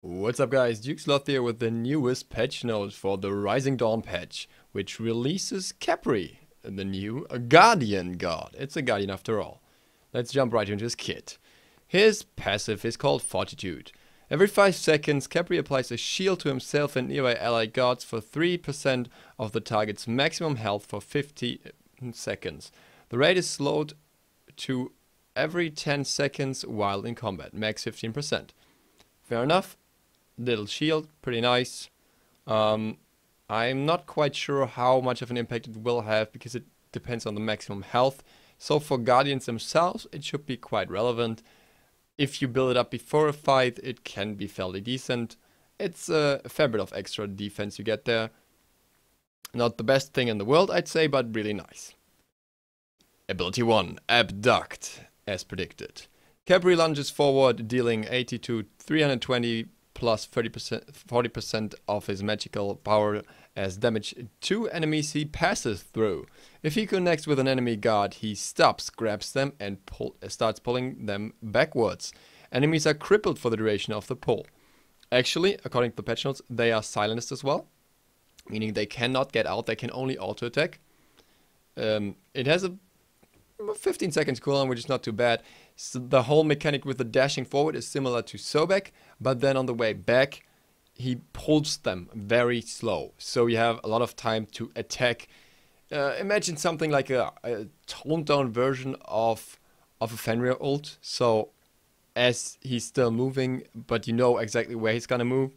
What's up guys, Duke here with the newest patch notes for the Rising Dawn patch, which releases Khepri, the new Guardian God. It's a Guardian after all. Let's jump right into his kit. His passive is called Fortitude. Every 5 seconds, Khepri applies a shield to himself and nearby allied gods for 3% of the target's maximum health for 50 seconds. The rate is slowed to every 10 seconds while in combat, max 15%. Fair enough. Little shield, pretty nice. I'm not quite sure how much of an impact it will have because it depends on the maximum health. So for Guardians themselves, it should be quite relevant. If you build it up before a fight, it can be fairly decent. It's a fair bit of extra defense you get there. Not the best thing in the world, I'd say, but really nice. Ability 1, Abduct, as predicted. Khepri lunges forward, dealing 80 to 320 plus 40% of his magical power as damage to enemies he passes through. If he connects with an enemy guard, he stops, grabs them, and starts pulling them backwards. Enemies are crippled for the duration of the pull. Actually, according to the patch notes, they are silenced as well, meaning they cannot get out, they can only auto-attack. It has a 15 seconds cooldown, which is not too bad. So the whole mechanic with the dashing forward is similar to Sobek, but then on the way back, he pulls them very slow. So you have a lot of time to attack. Imagine something like a toned down version of a Fenrir ult. So as he's still moving, but you know exactly where he's gonna move,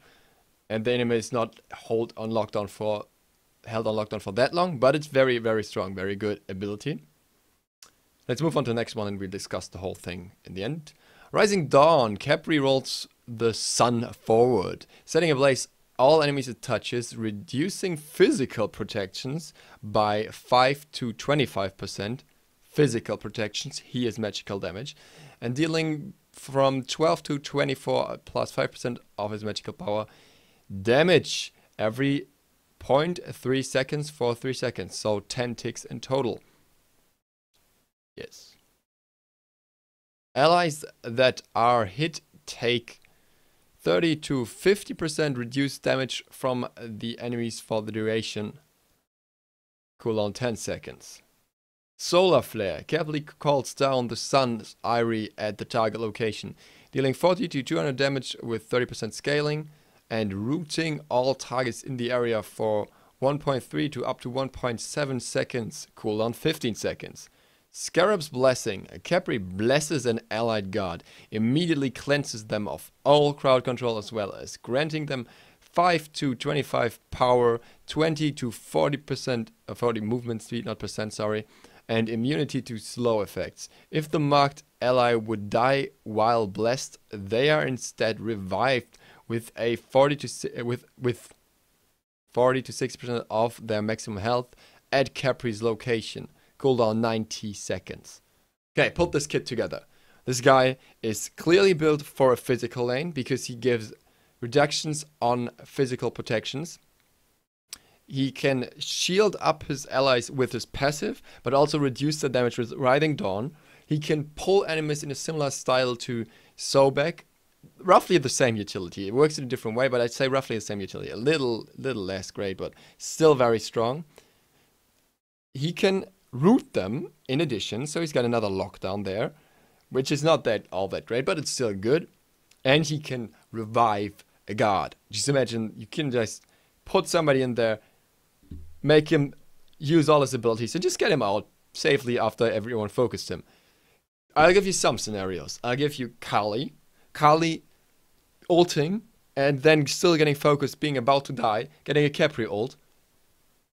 and the enemy is not held on lockdown for that long, but it's very, very strong, very good ability. Let's move on to the next one and we'll discuss the whole thing in the end. Rising Dawn, Khepri rolls the sun forward, setting ablaze all enemies it touches, reducing physical protections by 5 to 25%. Physical protections, he is magical damage, and dealing from 12 to 24 plus 5% of his magical power damage every 0.3 seconds for 3 seconds, so 10 ticks in total. Yes. Allies that are hit take 30 to 50% reduced damage from the enemies for the duration. Cooldown 10 seconds. Solar Flare carefully calls down the sun's eye at the target location, dealing 40 to 200 damage with 30% scaling and rooting all targets in the area for 1.3 to up to 1.7 seconds. Cooldown 15 seconds. Scarab's Blessing. Khepri blesses an allied god, immediately cleanses them of all crowd control as well as granting them 5 to 25 power, 20 to 40% 40 movement speed, not percent, sorry, and immunity to slow effects. If the marked ally would die while blessed, they are instead revived with a 40 to 60% of their maximum health at Khepri's location. Cooldown 90 seconds. Okay, put this kit together. This guy is clearly built for a physical lane because he gives reductions on physical protections. He can shield up his allies with his passive, but also reduce the damage with Rising Dawn. He can pull enemies in a similar style to Sobek. Roughly the same utility. It works in a different way, but I'd say roughly the same utility. A little less great, but still very strong. He can root them in addition, so he's got another lockdown there, which is not all that great, but it's still good. And he can revive a god. Just imagine you can just put somebody in there, make him use all his abilities, and just get him out safely after everyone focused him. I'll give you some scenarios. I'll give you Kali ulting, and then still getting focused, being about to die, getting a Khepri ult,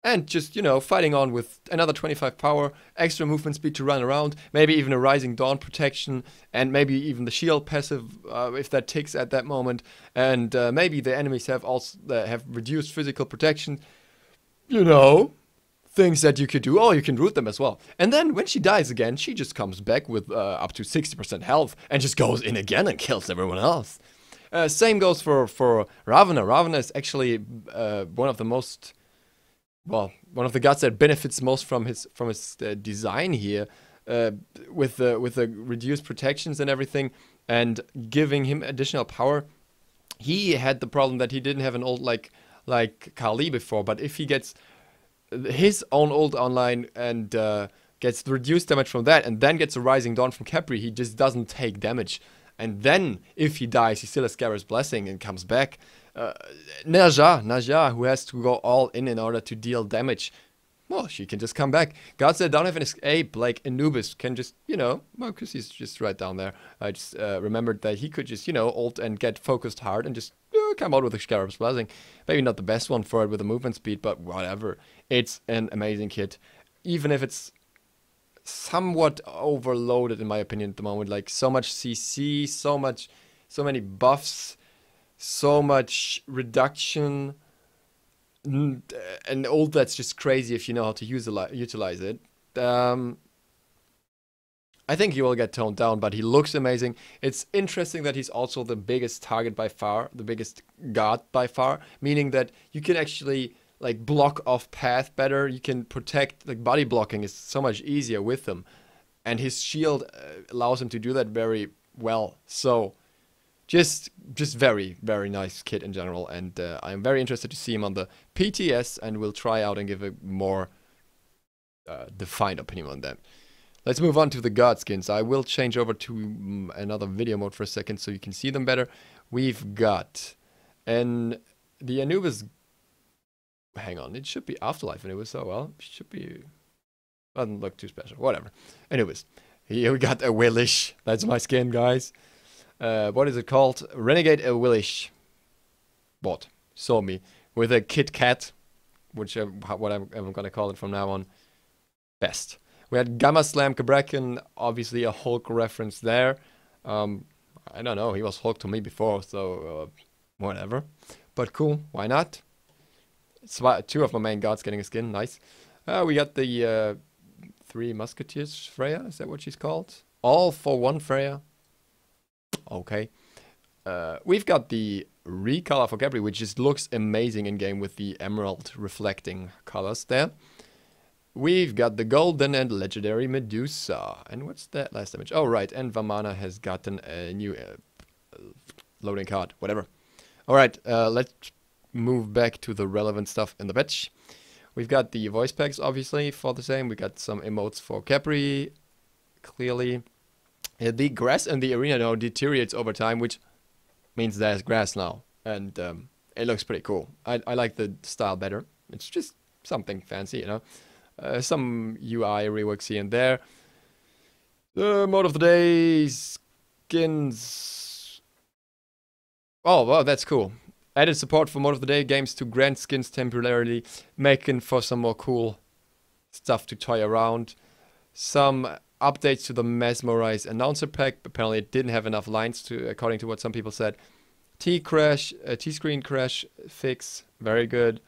and just, you know, fighting on with another 25 power, extra movement speed to run around, maybe even a Rising Dawn protection, and maybe even the shield passive if that ticks at that moment, and maybe the enemies have also have reduced physical protection. You know, things that you could do. Oh, you can root them as well. And then when she dies again, she just comes back with up to 60% health and just goes in again and kills everyone else. Same goes for Ravana. Ravana is actually one of the most... well, one of the gods that benefits most from his design here, with the reduced protections and everything, and giving him additional power. he had the problem that he didn't have an ult like Kali before, but if he gets his own ult online and gets reduced damage from that, and then gets a Rising Dawn from Khepri, he just doesn't take damage. And then, if he dies, he still has Scarab's Blessing and comes back. Naja, who has to go all in order to deal damage, well, she can just come back. Gods that don't have an escape, like Anubis, can just, well, because he's just right down there. I just remembered that he could just, ult and get focused hard and just come out with a Scarab's Blessing. Maybe not the best one for it with the movement speed, but whatever. It's an amazing kit. Even if it's somewhat overloaded, in my opinion, at the moment. Like, so much CC, so many buffs, so much reduction, and all that's just crazy if you know how to utilize it. I think he will get toned down, but he looks amazing. It's interesting that he's also the biggest target by far, the biggest god by far, meaning that you can actually like block off path better. You can protect, like body blocking is so much easier with him, and his shield allows him to do that very well. So just very, very nice kit in general, and I'm very interested to see him on the PTS, and we'll try out and give a more defined opinion on that. Let's move on to the god skins. I will change over to another video mode for a second so you can see them better. We've got the Anubis. Hang on, it should be Afterlife Anubis. Oh well, it should be. Doesn't look too special. Whatever. Anyways, here we got Awilix. That's my skin, guys. What is it called? Renegade Awilix. What? Saw me with a Kit Kat, which what I'm gonna call it from now on. Best. We had Gamma Slam Cabrakan, obviously a Hulk reference there. I don't know, he was Hulk to me before, so whatever. But cool, why not? It's two of my main gods getting a skin, nice. We got the Three Musketeers Freya, is that what she's called? All for one Freya. Okay. We've got the recolor for Khepri, which just looks amazing in game with the emerald reflecting colors there. We've got the golden and legendary Medusa. And what's that last image? Oh, right. And Vamana has gotten a new loading card. Whatever. All right. Let's move back to the relevant stuff in the patch. We've got the voice packs, obviously, for the same. We got some emotes for Khepri. Clearly. The grass in the arena now deteriorates over time, which means there's grass now. And it looks pretty cool. I like the style better. It's just something fancy, some UI reworks here and there. The mode of the day, skins. Oh, wow, that's cool. Added support for mode of the day games to grant skins temporarily, making for some more cool stuff to toy around. Some updates to the Mesmerize announcer pack. Apparently it didn't have enough lines according to what some people said. T-screen crash fix, very good.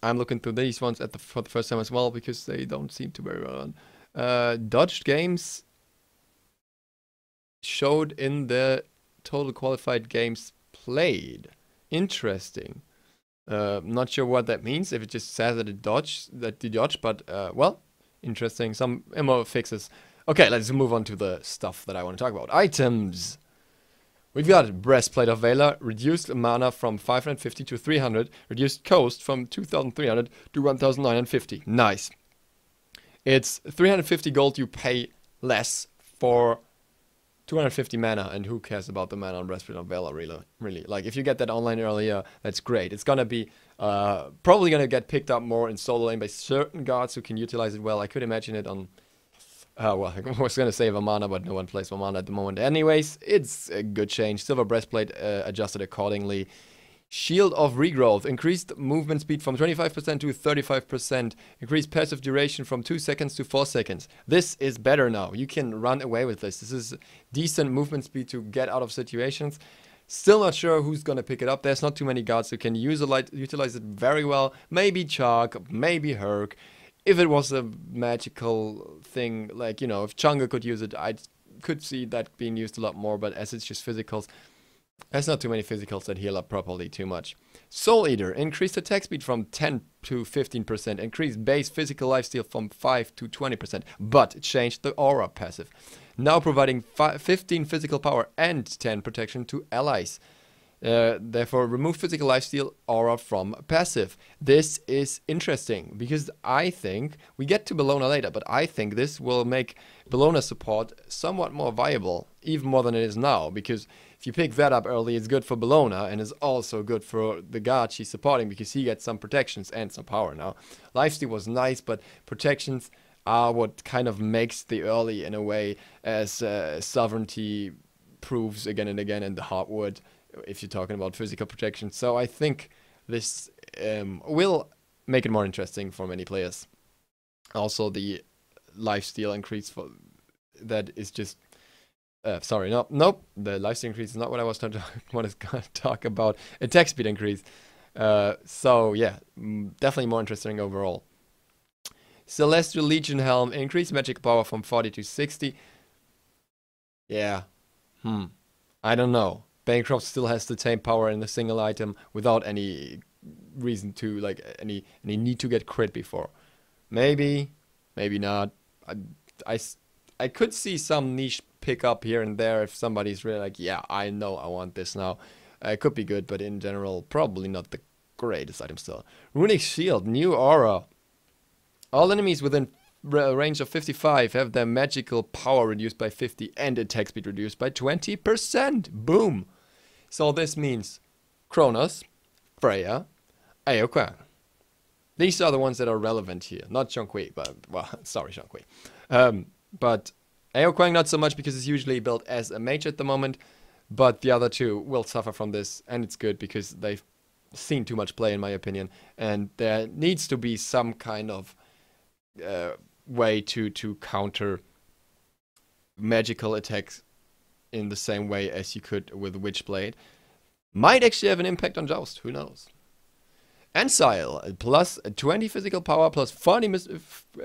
I'm looking through these ones for the first time as well because they don't seem to be very well on. Dodged games showed in the total qualified games played. Interesting. Not sure what that means. If it just says that it dodged, but well, interesting. Some more fixes. Okay, let's move on to the stuff that I want to talk about. Items. We've got Breastplate of Valor, reduced mana from 550 to 300, reduced coast from 2300 to 1950. Nice. It's 350 gold you pay less for 250 mana, and who cares about the mana on Breastplate of Valor, really? Like, if you get that online earlier, that's great. It's gonna be probably gonna get picked up more in solo lane by certain gods who can utilize it well. I could imagine it on... well, I was gonna say Vamana, but no one plays Vamana at the moment. Anyways, it's a good change. Silver Breastplate adjusted accordingly. Shield of Regrowth. Increased movement speed from 25% to 35%. Increased passive duration from 2 seconds to 4 seconds. This is better now. You can run away with this. This is decent movement speed to get out of situations. Still not sure who's gonna pick it up. There's not too many gods who can utilize it very well. Maybe Chark, maybe Herc. If it was a magical thing, like, if Changa could use it, I could see that being used a lot more, but as it's just physicals, there's not too many physicals that heal up properly too much. Soul Eater, increased attack speed from 10 to 15%, increased base physical lifesteal from 5 to 20%, but it changed the aura passive. now providing 15 physical power and 10 protection to allies. Therefore, remove physical lifesteal aura from passive. This is interesting because I think, we get to Bellona later, but I think this will make Bellona support somewhat more viable, even more than it is now, because if you pick that up early, it's good for Bellona and is also good for the god she's supporting because he gets some protections and some power now. Lifesteal was nice, but protections are what kind of makes the early in a way, as sovereignty proves again and again in the hardwood, if you're talking about physical protection. So I think this will make it more interesting for many players. Also, the lifesteal increase for that is just nope. The lifesteal increase is not what I was trying to talk about. Attack speed increase. So yeah, definitely more interesting overall. Celestial Legion Helm, increase magic power from 40 to 60. Yeah. I don't know. Bancroft still has the same power in a single item without any reason to, like, any need to get crit before. Maybe, maybe not. I could see some niche pickup here and there if somebody's really like, yeah, I know I want this now. It could be good, but in general, probably not the greatest item still. Runic Shield, new aura. All enemies within range of 55 have their magical power reduced by 50 and attack speed reduced by 20%. Boom! So this means Kronos, Freya, Ao Kuang. These are the ones that are relevant here. Not Xionghui, but, well, sorry Xionghui. But Ao Kuang not so much because it's usually built as a mage at the moment. But the other two will suffer from this, and it's good because they've seen too much play in my opinion. And there needs to be some kind of way to counter magical attacks in the same way as you could with Witchblade. Might actually have an impact on Joust, who knows. Ensile, plus 20 physical power, plus 40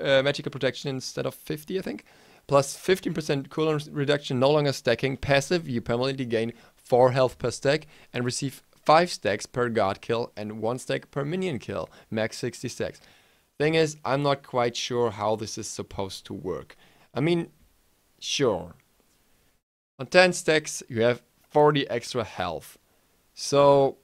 magical protection instead of 50, I think. Plus 15% cooldown reduction, no longer stacking. Passive, you permanently gain 4 health per stack and receive 5 stacks per guard kill and 1 stack per minion kill. Max 60 stacks. Thing is, I'm not quite sure how this is supposed to work. I mean, sure. On 10 stacks, you have 40 extra health. So,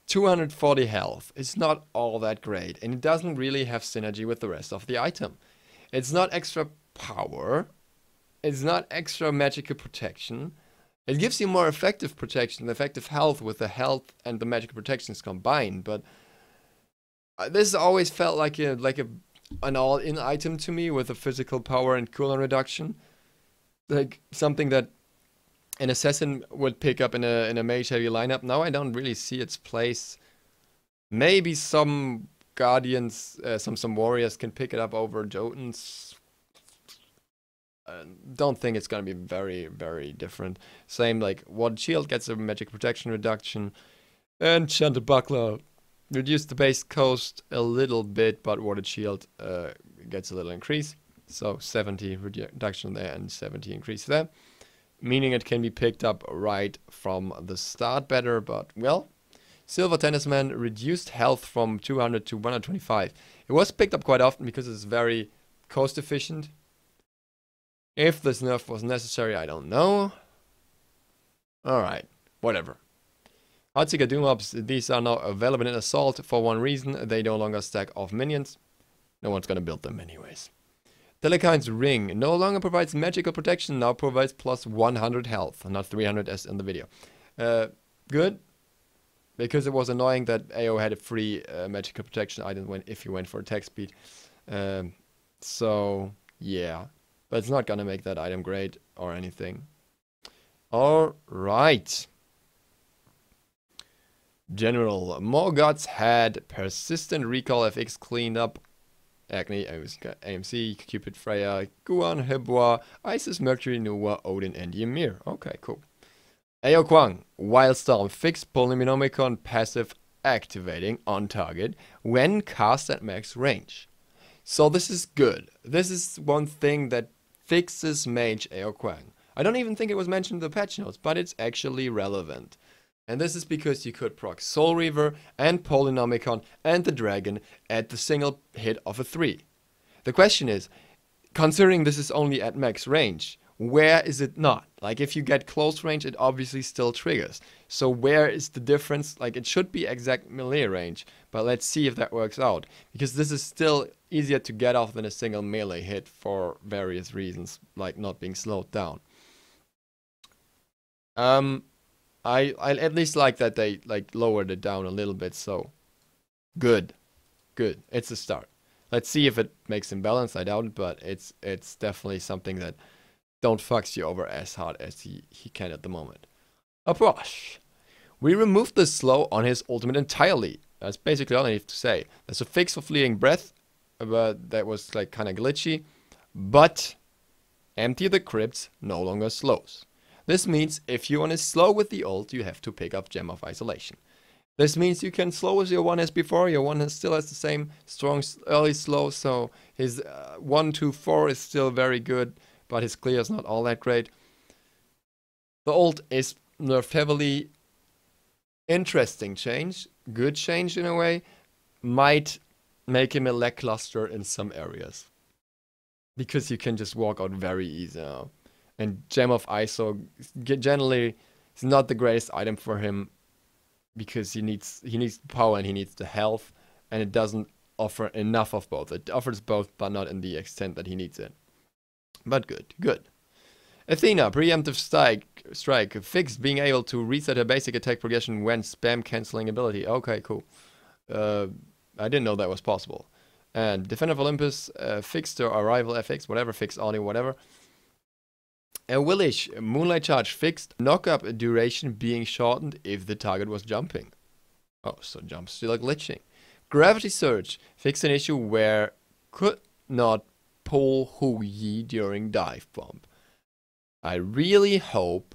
240 health is not all that great. And it doesn't really have synergy with the rest of the item. It's not extra power. It's not extra magical protection. It gives you more effective protection, effective health with the health and the magical protections combined. But this always felt like an all-in item to me with a physical power and cooldown reduction. Like something that an assassin would pick up in a mage heavy lineup. Now I don't really see its place. Maybe some guardians, some warriors can pick it up over Jotuns. Don't think it's gonna be very, very different. Same like Warded Shield gets a magic protection reduction. Enchanted Buckler reduce the base cost a little bit, but Warded Shield gets a little increase. So 70 reduction there and 70 increase there. Meaning it can be picked up right from the start better, but well. Silver Tennisman reduced health from 200 to 125. It was picked up quite often because it's very cost efficient. If this nerf was necessary, I don't know. Alright, whatever. Heartseeker Doom Ops, these are now available in Assault for one reason. They no longer stack off minions. No one's gonna build them anyways. Telekine's Ring no longer provides magical protection, now provides plus 100 health, not 300 as in the video. Good, because it was annoying that AO had a free magical protection item if you went for attack speed. So, yeah. But it's not gonna make that item great or anything. Alright. General, more gods had persistent recall FX cleaned up. Acne, AMC, Cupid, Freya, Guan, Heboa, Isis, Mercury, Nuwa, Odin, and Ymir. Okay, cool. Ao Kuang, Wildstorm, fixed Polynomicon passive activating on target when cast at max range. So this is good. This is one thing that fixes Mage Ao Kuang. I don't even think it was mentioned in the patch notes, but it's actually relevant. And this is because you could proc Soul Reaver and Polynomicon and the Dragon at the single hit of a 3. The question is, considering this is only at max range, where is it not? Like, if you get close range, it obviously still triggers. So where is the difference? Like, it should be exact melee range, but let's see if that works out. Because this is still easier to get off than a single melee hit for various reasons, like not being slowed down. I at least like that they like lowered it down a little bit, so good. Good. It's a start. Let's see if it makes him balance. I doubt it, but it's definitely something that don't fucks you over as hard as he can at the moment. Approach. We removed the slow on his ultimate entirely. That's basically all I need to say. There's a fix for fleeting breath, but that was like kind of glitchy. But empty the crypts no longer slows. This means if you want to slow with the ult, you have to pick up Gem of Isolation. This means you can slow as your one as before. Your one still has the same strong early slow, so his 1-4 is still very good, but his clear is not all that great. The ult is nerfed heavily. Interesting change, good change in a way. Might make him a lackluster in some areas, because you can just walk out very easy now. And Gem of ISO generally is not the greatest item for him, because he needs power and he needs the health, and it doesn't offer enough of both. It offers both, but not in the extent that he needs it. But good. Athena, preemptive strike, fixed being able to reset her basic attack progression when spam cancelling ability. Okay, cool. I didn't know that was possible. And Defender of Olympus, fixed her arrival FX, whatever, fixed audio, whatever. Awilix, Moonlight Charge, fixed knock-up duration being shortened if the target was jumping. Oh, so jumps still glitching. Gravity Surge, fixed an issue where could not pull Hu Yi during dive bomb. I really hope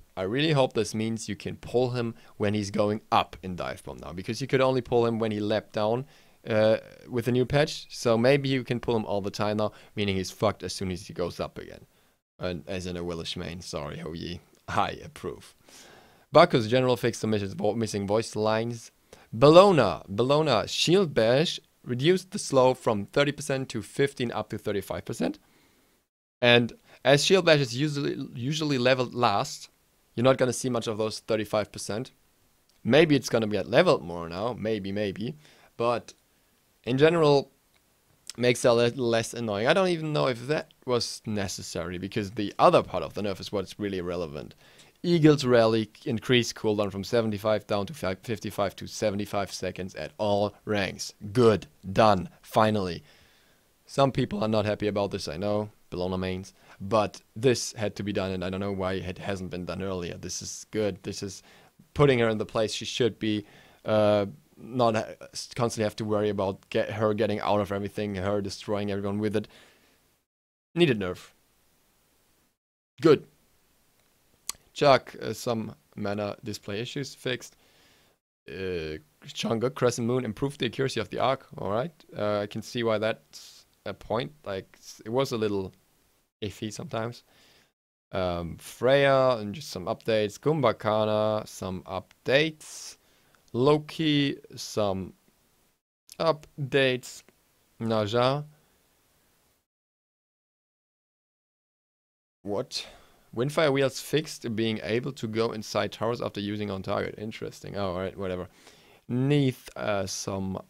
this means you can pull him when he's going up in dive bomb now, because you could only pull him when he leapt down with the new patch. So maybe you can pull him all the time now, meaning he's fucked as soon as he goes up again. And as in a Willish main, sorry, Hu Yi. I approve. Bacchus, general fix the missing voice lines. Bellona, shield bash, reduced the slow from 30% to 15 up to 35%. And as shield bash is usually leveled last, you're not going to see much of those 35%. Maybe it's going to get leveled more now, maybe. But in general, makes it a little less annoying. I don't even know if that was necessary, because the other part of the nerf is what's really relevant. Eagle's Rally increased cooldown from 75 down to 55 to 75 seconds at all ranks. Good. Done. Finally. Some people are not happy about this, I know. Bellona mains. But this had to be done, and I don't know why it hasn't been done earlier. This is good. This is putting her in the place she should be. Not constantly have to worry about her getting out of everything, her destroying everyone with it. Needed nerf. Good. Chuck, some mana display issues fixed. Chunga, Crescent Moon, improved the accuracy of the arc. Alright. I can see why that's a point. Like, it was a little iffy sometimes. Freya, and just some updates. Kumbhakana, some updates. Loki, some updates. Naja. What? Windfire wheels fixed, being able to go inside towers after using on target. Interesting. Oh, alright, whatever. Neath, some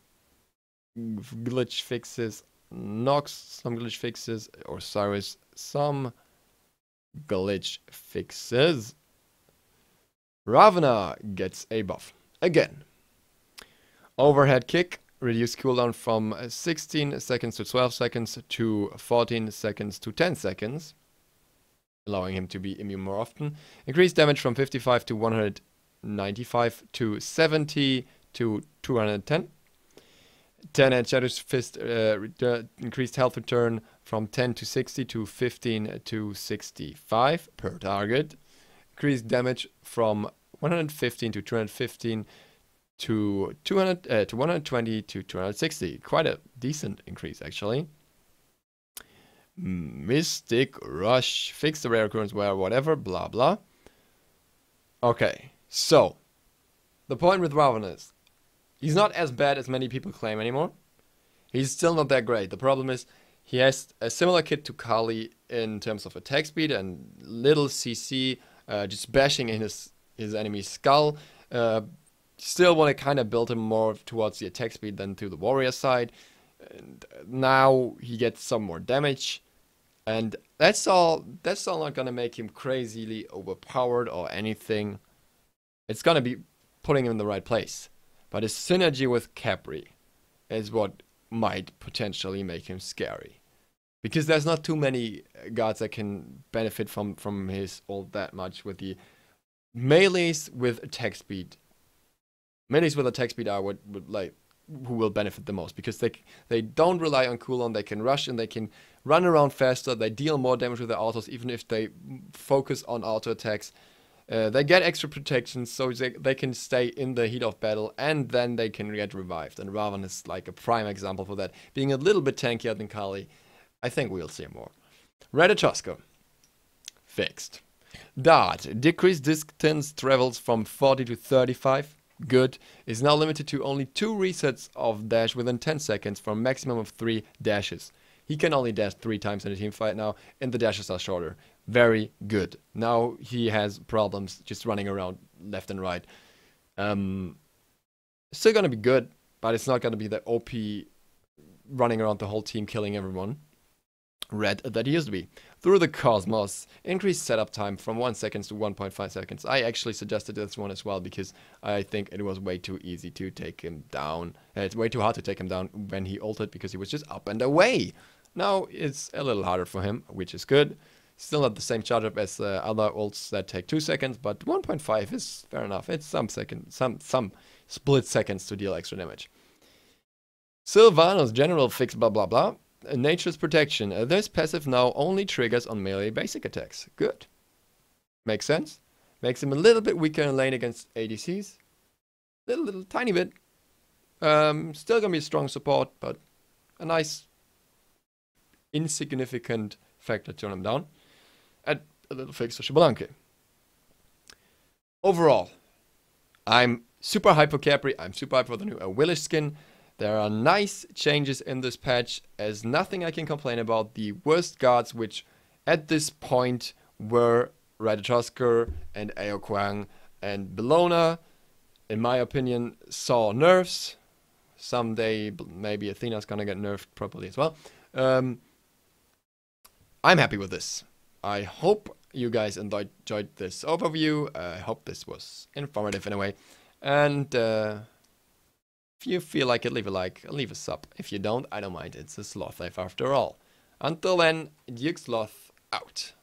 glitch fixes. Nox, some glitch fixes. Osiris, some glitch fixes. Ravana gets a buff. Again. Overhead kick, reduced cooldown from 16 seconds to 12 seconds to 14 seconds to 10 seconds, allowing him to be immune more often. Increased damage from 55 to 195 to 70 to 210. 10 and Shadow's Fist increased health return from 10 to 60 to 15 to 65 per target. Increased damage from 115 to 215 to 120 to 260. Quite a decent increase, actually. Mystic Rush. Fix the rare occurrence where whatever, blah blah. Okay, so the point with Raven is he's not as bad as many people claim anymore. He's still not that great. The problem is He has a similar kit to Kali in terms of attack speed and little CC, just bashing in his enemy's skull. Still want to kind of build him more towards the attack speed than to the warrior side. And now he gets some more damage. And that's all not gonna make him crazily overpowered or anything. It's gonna be putting him in the right place. But his synergy with Khepri is what might potentially make him scary. Because there's not too many gods that can benefit from his ult that much with the melees with attack speed. Melees with attack speed are who will benefit the most, because they don't rely on cooldown. They can rush and they can run around faster. They deal more damage with their autos, even if they focus on auto attacks. They get extra protection, so they can stay in the heat of battle, and then they can get revived. And Ravan is like a prime example for that, being a little bit tankier than Kali. I think we'll see more. Ratatoskr. Fixed. Dart. Decreased distance travels from 40 to 35. Good. Is now limited to only 2 resets of dash within 10 seconds for a maximum of 3 dashes. He can only dash 3 times in a team fight now, and the dashes are shorter. Very good. Now he has problems just running around left and right. Still gonna be good, but it's not gonna be the OP running around the whole team killing everyone red that he used to be. Through the Cosmos, increased setup time from 1 second to 1.5 seconds. I actually suggested this one as well because I think it was way too easy to take him down. It's way too hard to take him down when he ulted because he was just up and away. Now it's a little harder for him, which is good. Still not the same charge up as other ults that take 2 seconds, but 1.5 is fair enough. It's some split seconds to deal extra damage. Sylvanos general fix blah blah blah. Nature's protection. This passive now only triggers on melee basic attacks. Good. Makes sense. Makes him a little bit weaker in lane against ADCs. Little tiny bit. Still gonna be strong support, but a nice insignificant factor to turn him down. And a little fix for Xeper. Overall, I'm super hyped for Khepri. I'm super hyped for the new Awilix skin. There are nice changes in this patch, as nothing I can complain about. The worst gods, which at this point were Ratatoskr and Ao Kuang and Bellona, in my opinion, saw nerfs. Someday, maybe Athena's gonna get nerfed properly as well. I'm happy with this. I hope you guys enjoyed this overview. I hope this was informative in a way. And if you feel like it, leave a like, leave a sub. If you don't, I don't mind. It's a sloth life after all. Until then, Duke Sloth out.